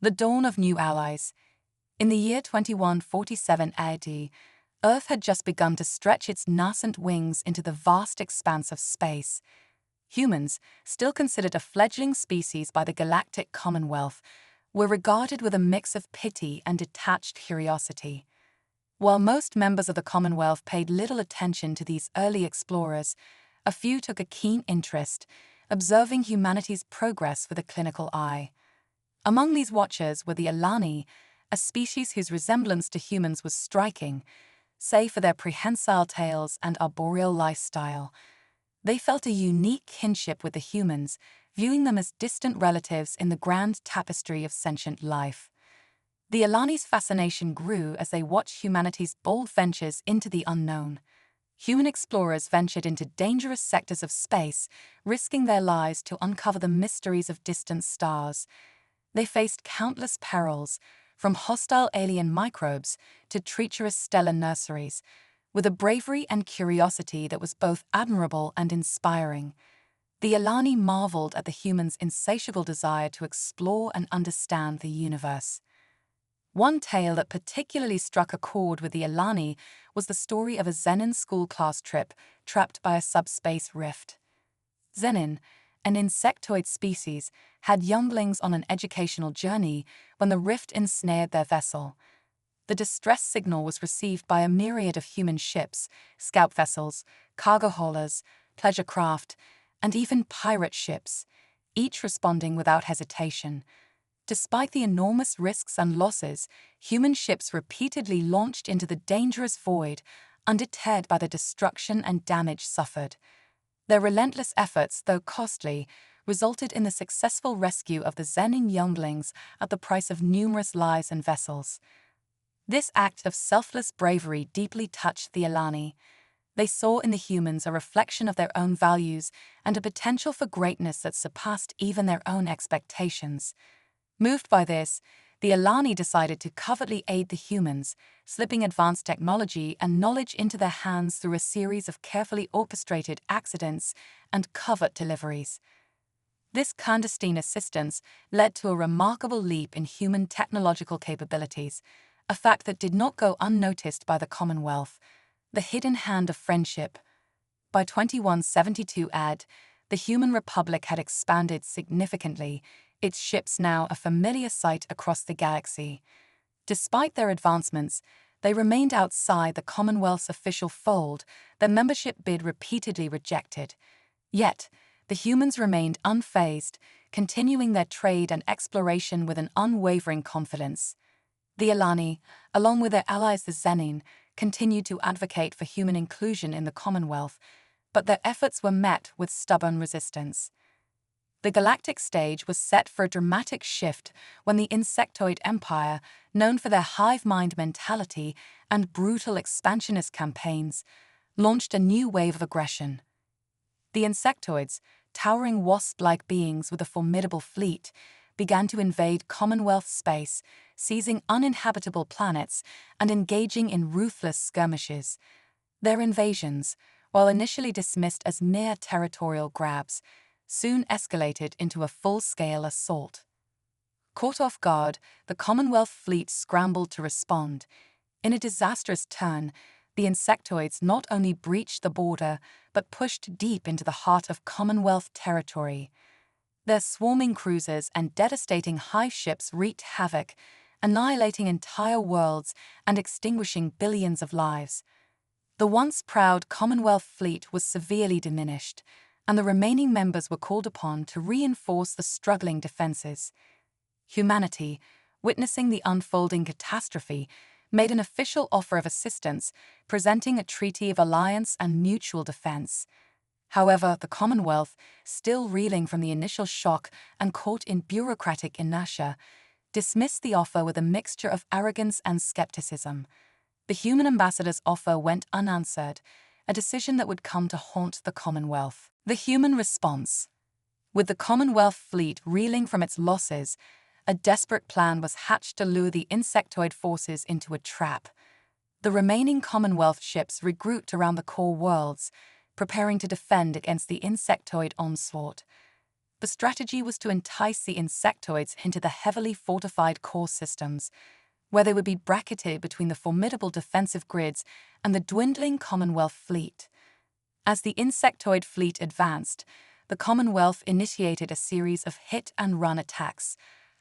The dawn of new allies. In the year 2147 AD, Earth had just begun to stretch its nascent wings into the vast expanse of space. Humans, still considered a fledgling species by the galactic Commonwealth, were regarded with a mix of pity and detached curiosity. While most members of the Commonwealth paid little attention to these early explorers, a few took a keen interest, observing humanity's progress with a clinical eye. Among these watchers were the Alani, a species whose resemblance to humans was striking, save for their prehensile tails and arboreal lifestyle. They felt a unique kinship with the humans, viewing them as distant relatives in the grand tapestry of sentient life. The Alani's fascination grew as they watched humanity's bold ventures into the unknown. Human explorers ventured into dangerous sectors of space, risking their lives to uncover the mysteries of distant stars. They faced countless perils, from hostile alien microbes to treacherous stellar nurseries, with a bravery and curiosity that was both admirable and inspiring. The Alani marveled at the humans' insatiable desire to explore and understand the universe. One tale that particularly struck a chord with the Alani was the story of a Zenin school class trip trapped by a subspace rift. Zenin, an insectoid species, had younglings on an educational journey when the rift ensnared their vessel. The distress signal was received by a myriad of human ships, scout vessels, cargo haulers, pleasure craft, and even pirate ships, each responding without hesitation. Despite the enormous risks and losses, human ships repeatedly launched into the dangerous void, undeterred by the destruction and damage suffered. Their relentless efforts, though costly, resulted in the successful rescue of the Zenin younglings at the price of numerous lives and vessels. This act of selfless bravery deeply touched the Alani. They saw in the humans a reflection of their own values and a potential for greatness that surpassed even their own expectations. Moved by this, the Alani decided to covertly aid the humans, slipping advanced technology and knowledge into their hands through a series of carefully orchestrated accidents and covert deliveries. This clandestine assistance led to a remarkable leap in human technological capabilities, a fact that did not go unnoticed by the Commonwealth. The hidden hand of friendship. By 2172 AD, the human republic had expanded significantly, its ships now a familiar sight across the galaxy. Despite their advancements, they remained outside the Commonwealth's official fold, their membership bid repeatedly rejected. Yet, the humans remained unfazed, continuing their trade and exploration with an unwavering confidence. The Alani, along with their allies the Zenin, continued to advocate for human inclusion in the Commonwealth, but their efforts were met with stubborn resistance. The galactic stage was set for a dramatic shift when the insectoid empire, known for their hive mind mentality and brutal expansionist campaigns, launched a new wave of aggression. The insectoids, towering wasp-like beings with a formidable fleet, began to invade Commonwealth space, seizing uninhabitable planets and engaging in ruthless skirmishes. Their invasions, while initially dismissed as mere territorial grabs, soon escalated into a full-scale assault. Caught off guard, the Commonwealth fleet scrambled to respond. In a disastrous turn, the insectoids not only breached the border, but pushed deep into the heart of Commonwealth territory. Their swarming cruisers and devastating hive ships wreaked havoc, annihilating entire worlds and extinguishing billions of lives. The once proud Commonwealth fleet was severely diminished, and the remaining members were called upon to reinforce the struggling defenses. Humanity, witnessing the unfolding catastrophe, made an official offer of assistance, presenting a treaty of alliance and mutual defense. However, the Commonwealth, still reeling from the initial shock and caught in bureaucratic inertia, dismissed the offer with a mixture of arrogance and skepticism. The human ambassador's offer went unanswered, a decision that would come to haunt the Commonwealth. The human response. With the Commonwealth fleet reeling from its losses, a desperate plan was hatched to lure the insectoid forces into a trap. The remaining Commonwealth ships regrouped around the core worlds, preparing to defend against the insectoid onslaught. The strategy was to entice the insectoids into the heavily fortified core systems, where they would be bracketed between the formidable defensive grids and the dwindling Commonwealth fleet. As the insectoid fleet advanced, the Commonwealth initiated a series of hit-and-run attacks,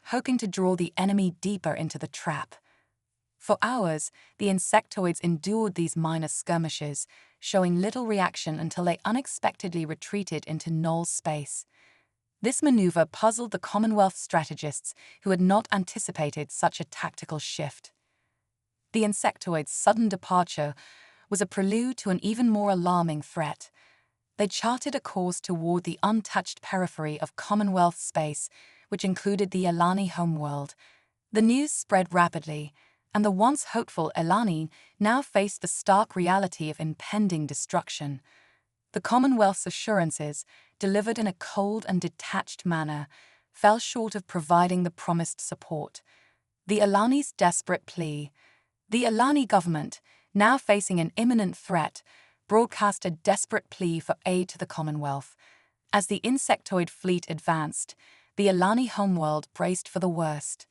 hoping to draw the enemy deeper into the trap. For hours, the insectoids endured these minor skirmishes, showing little reaction until they unexpectedly retreated into null space. This maneuver puzzled the Commonwealth strategists who had not anticipated such a tactical shift. The insectoids' sudden departure was a prelude to an even more alarming threat. They charted a course toward the untouched periphery of Commonwealth space, which included the Alani homeworld. The news spread rapidly, and the once hopeful Alani now faced the stark reality of impending destruction. The Commonwealth's assurances, delivered in a cold and detached manner, fell short of providing the promised support. The Alani's desperate plea. The Alani government, now facing an imminent threat, broadcast a desperate plea for aid to the Commonwealth. As the insectoid fleet advanced, the Alani homeworld braced for the worst.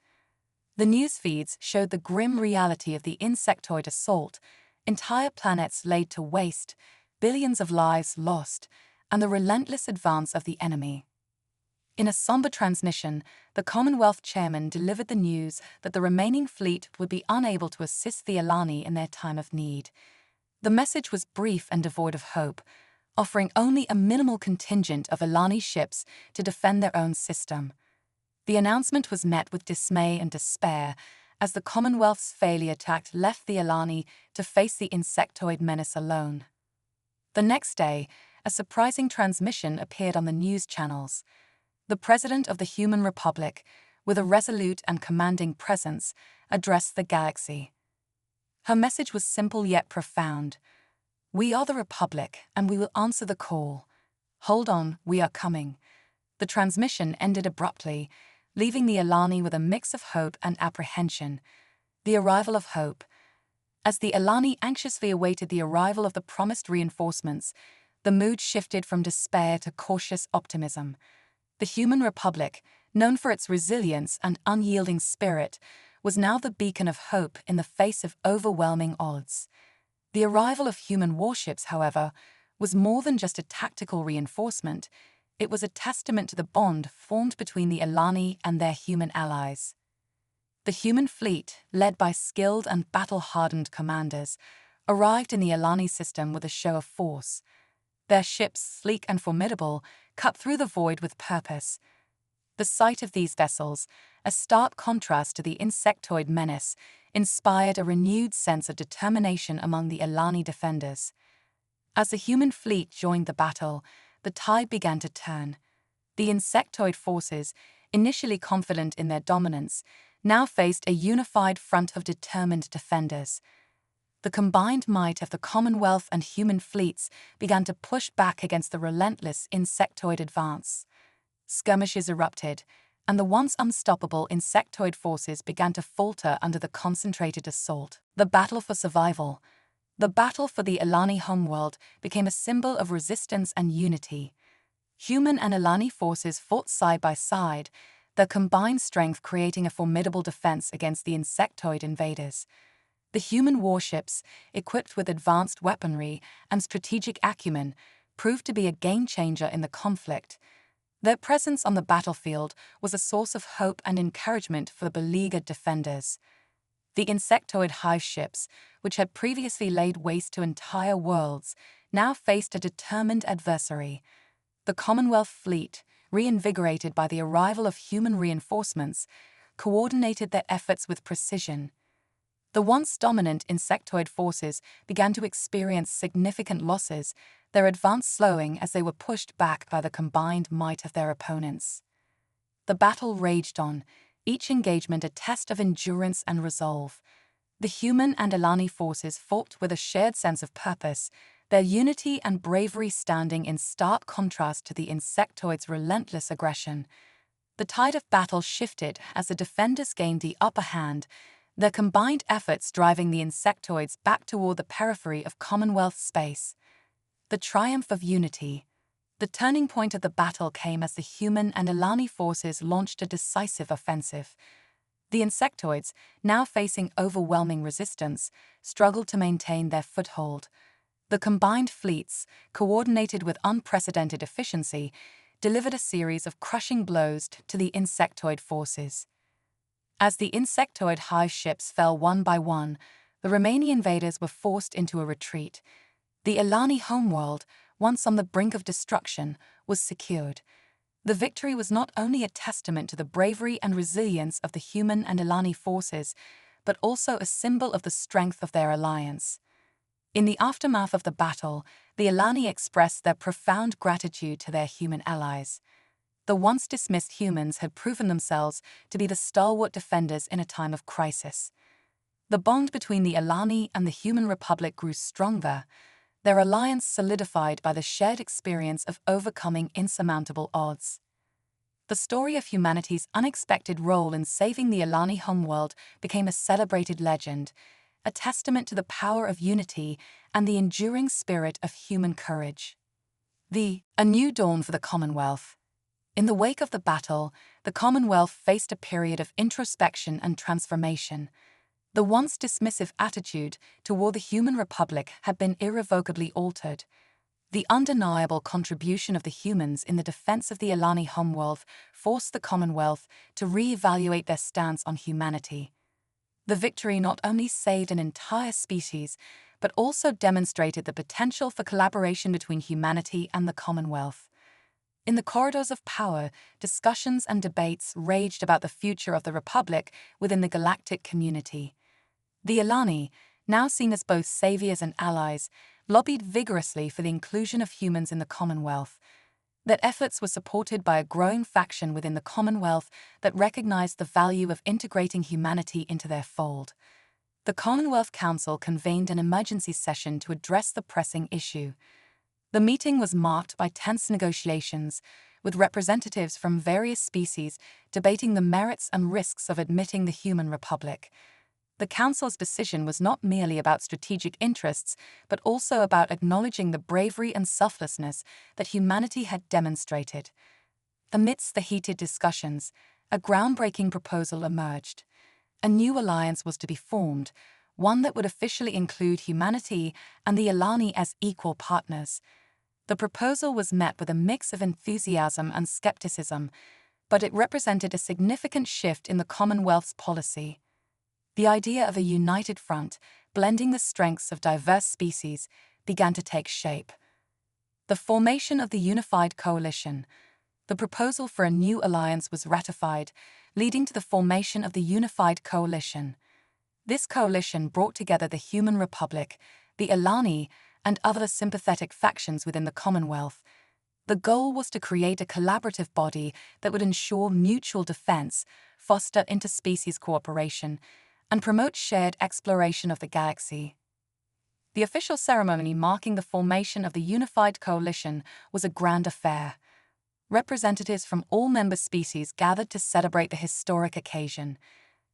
The news feeds showed the grim reality of the insectoid assault, entire planets laid to waste, billions of lives lost, and the relentless advance of the enemy. In a somber transmission, the Commonwealth chairman delivered the news that the remaining fleet would be unable to assist the Alani in their time of need. The message was brief and devoid of hope, offering only a minimal contingent of Alani ships to defend their own system. The announcement was met with dismay and despair, as the Commonwealth's failure tact left the Alani to face the insectoid menace alone. The next day, a surprising transmission appeared on the news channels. The President of the Human Republic, with a resolute and commanding presence, addressed the galaxy. Her message was simple yet profound. "We are the Republic, and we will answer the call. Hold on, we are coming." The transmission ended abruptly, leaving the Alani with a mix of hope and apprehension. The arrival of hope. As the Alani anxiously awaited the arrival of the promised reinforcements, the mood shifted from despair to cautious optimism. The Human Republic, known for its resilience and unyielding spirit, was now the beacon of hope in the face of overwhelming odds. The arrival of human warships, however, was more than just a tactical reinforcement. It was a testament to the bond formed between the Alani and their human allies. The human fleet, led by skilled and battle-hardened commanders, arrived in the Alani system with a show of force. Their ships, sleek and formidable, cut through the void with purpose. The sight of these vessels, a stark contrast to the insectoid menace, inspired a renewed sense of determination among the Alani defenders. As the human fleet joined the battle, the tide began to turn. The insectoid forces, initially confident in their dominance, now faced a unified front of determined defenders. The combined might of the Commonwealth and human fleets began to push back against the relentless insectoid advance. Skirmishes erupted, and the once unstoppable insectoid forces began to falter under the concentrated assault. The battle for survival. The battle for the Alani homeworld became a symbol of resistance and unity. Human and Alani forces fought side by side, their combined strength creating a formidable defense against the insectoid invaders. The human warships, equipped with advanced weaponry and strategic acumen, proved to be a game-changer in the conflict. Their presence on the battlefield was a source of hope and encouragement for the beleaguered defenders. The insectoid hive ships, which had previously laid waste to entire worlds, now faced a determined adversary. The Commonwealth fleet, reinvigorated by the arrival of human reinforcements, coordinated their efforts with precision. The once dominant insectoid forces began to experience significant losses, their advance slowing as they were pushed back by the combined might of their opponents. The battle raged on, each engagement a test of endurance and resolve. The human and Alani forces fought with a shared sense of purpose, their unity and bravery standing in stark contrast to the insectoid's relentless aggression. The tide of battle shifted as the defenders gained the upper hand, their combined efforts driving the insectoids back toward the periphery of Commonwealth space. The triumph of unity. The turning point of the battle came as the human and Alani forces launched a decisive offensive. The insectoids, now facing overwhelming resistance, struggled to maintain their foothold. The combined fleets, coordinated with unprecedented efficiency, delivered a series of crushing blows to the insectoid forces. As the insectoid hive ships fell one by one, the remaining invaders were forced into a retreat. The Alani homeworld, once on the brink of destruction, was secured. The victory was not only a testament to the bravery and resilience of the human and Alani forces, but also a symbol of the strength of their alliance. In the aftermath of the battle, the Alani expressed their profound gratitude to their human allies. The once dismissed humans had proven themselves to be the stalwart defenders in a time of crisis. The bond between the Alani and the human republic grew stronger, their alliance solidified by the shared experience of overcoming insurmountable odds. The story of humanity's unexpected role in saving the Alani homeworld became a celebrated legend, a testament to the power of unity and the enduring spirit of human courage. A new dawn for the Commonwealth. In the wake of the battle, the Commonwealth faced a period of introspection and transformation. The once dismissive attitude toward the human republic had been irrevocably altered. The undeniable contribution of the humans in the defense of the Alani homeworld forced the Commonwealth to re-evaluate their stance on humanity. The victory not only saved an entire species, but also demonstrated the potential for collaboration between humanity and the Commonwealth. In the corridors of power, discussions and debates raged about the future of the Republic within the galactic community. The Alani, now seen as both saviors and allies, lobbied vigorously for the inclusion of humans in the Commonwealth. Their efforts were supported by a growing faction within the Commonwealth that recognized the value of integrating humanity into their fold. The Commonwealth Council convened an emergency session to address the pressing issue. The meeting was marked by tense negotiations, with representatives from various species debating the merits and risks of admitting the human republic. The Council's decision was not merely about strategic interests, but also about acknowledging the bravery and selflessness that humanity had demonstrated. Amidst the heated discussions, a groundbreaking proposal emerged. A new alliance was to be formed, one that would officially include humanity and the Alani as equal partners. The proposal was met with a mix of enthusiasm and skepticism, but it represented a significant shift in the Commonwealth's policy. The idea of a united front, blending the strengths of diverse species, began to take shape. The formation of the Unified Coalition. The proposal for a new alliance was ratified, leading to the formation of the Unified Coalition. This coalition brought together the Human Republic, the Alani, and other sympathetic factions within the Commonwealth. The goal was to create a collaborative body that would ensure mutual defense, foster interspecies cooperation, and promote shared exploration of the galaxy. The official ceremony marking the formation of the Unified Coalition was a grand affair. Representatives from all member species gathered to celebrate the historic occasion.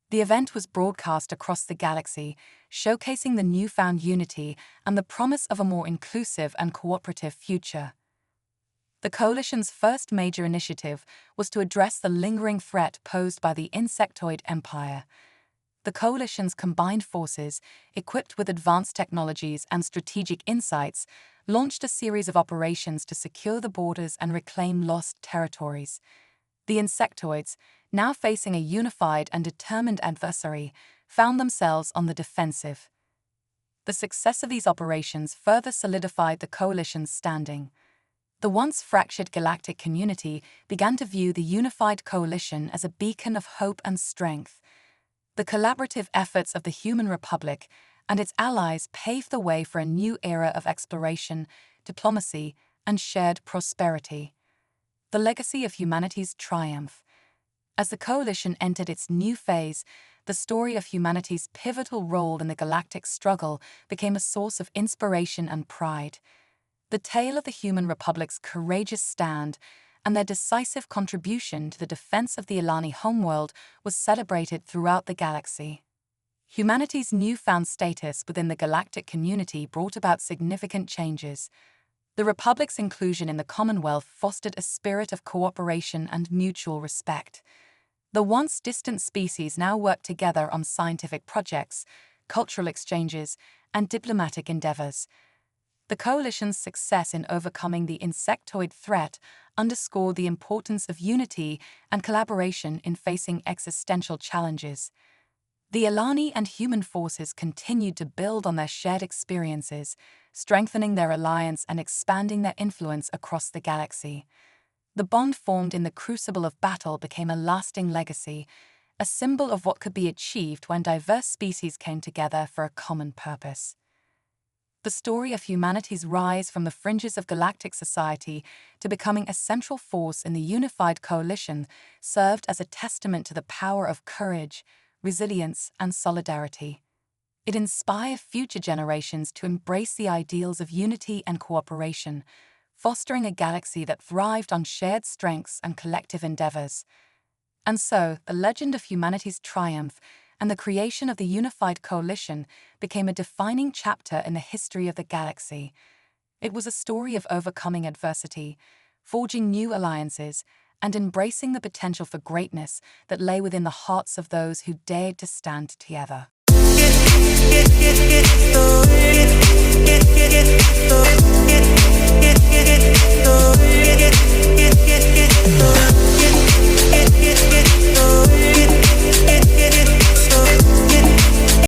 The event was broadcast across the galaxy, showcasing the newfound unity and the promise of a more inclusive and cooperative future. The Coalition's first major initiative was to address the lingering threat posed by the insectoid empire. The Coalition's combined forces, equipped with advanced technologies and strategic insights, launched a series of operations to secure the borders and reclaim lost territories. The insectoids, now facing a unified and determined adversary, found themselves on the defensive. The success of these operations further solidified the Coalition's standing. The once fractured galactic community began to view the Unified Coalition as a beacon of hope and strength. The collaborative efforts of the Human Republic and its allies paved the way for a new era of exploration, diplomacy, and shared prosperity. The legacy of humanity's triumph. As the Coalition entered its new phase, the story of humanity's pivotal role in the galactic struggle became a source of inspiration and pride. The tale of the Human Republic's courageous stand and their decisive contribution to the defense of the Alani homeworld was celebrated throughout the galaxy. Humanity's newfound status within the galactic community brought about significant changes. The Republic's inclusion in the Commonwealth fostered a spirit of cooperation and mutual respect. The once distant species now worked together on scientific projects, cultural exchanges, and diplomatic endeavors. The coalition's success in overcoming the insectoid threat underscored the importance of unity and collaboration in facing existential challenges. The Alani and human forces continued to build on their shared experiences, strengthening their alliance and expanding their influence across the galaxy. The bond formed in the crucible of battle became a lasting legacy, a symbol of what could be achieved when diverse species came together for a common purpose. The story of humanity's rise from the fringes of galactic society to becoming a central force in the unified coalition served as a testament to the power of courage, resilience, and solidarity. It inspired future generations to embrace the ideals of unity and cooperation, fostering a galaxy that thrived on shared strengths and collective endeavors. And so, the legend of humanity's triumph and the creation of the unified coalition became a defining chapter in the history of the galaxy. It was a story of overcoming adversity, forging new alliances, and embracing the potential for greatness that lay within the hearts of those who dared to stand together.